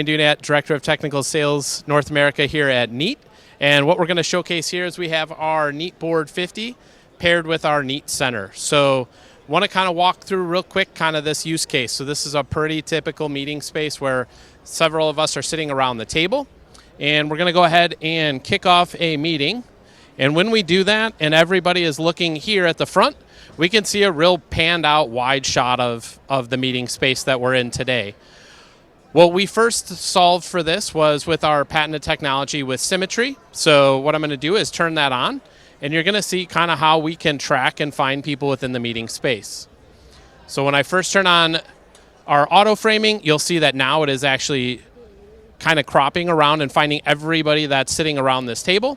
Dunat, Director of Technical Sales North America here at Neat. And what we're going to showcase here is we have our Neat Board 50 paired with our Neat Center. So want to kind of walk through real quick kind of this use case. So this is a pretty typical meeting space where several of us are sitting around the table. And we're going to go ahead and kick off a meeting. And when we do that and everybody is looking here at the front, we can see a real panned out wide shot of the meeting space that we're in today. What we first solved for this was with our patented technology with Symmetry. So what I'm going to do is turn that on, and you're going to see kind of how we can track and find people within the meeting space. So when I first turn on our auto framing, you'll see that now it is actually kind of cropping around and finding everybody that's sitting around this table.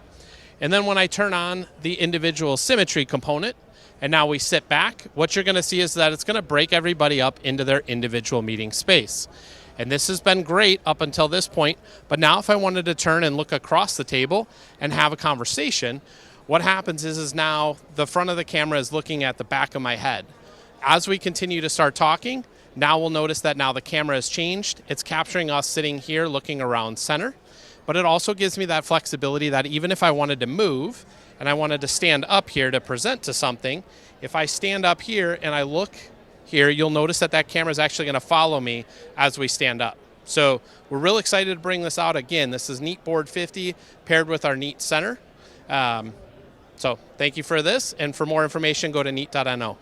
And then when I turn on the individual Symmetry component, and now we sit back, what you're going to see is that it's going to break everybody up into their individual meeting space. And this has been great up until this point, but now if I wanted to turn and look across the table and have a conversation, what happens is now the front of the camera is looking at the back of my head. As we continue to start talking, now we'll notice that now the camera has changed. It's capturing us sitting here looking around center, but it also gives me that flexibility that even if I wanted to move and I wanted to stand up here to present to something, if I stand up here and I look here, you'll notice that that camera is actually going to follow me as we stand up. So we're real excited to bring this out again. This is Neat Board 50 paired with our Neat Center. So thank you for this, and for more information, go to neat.no.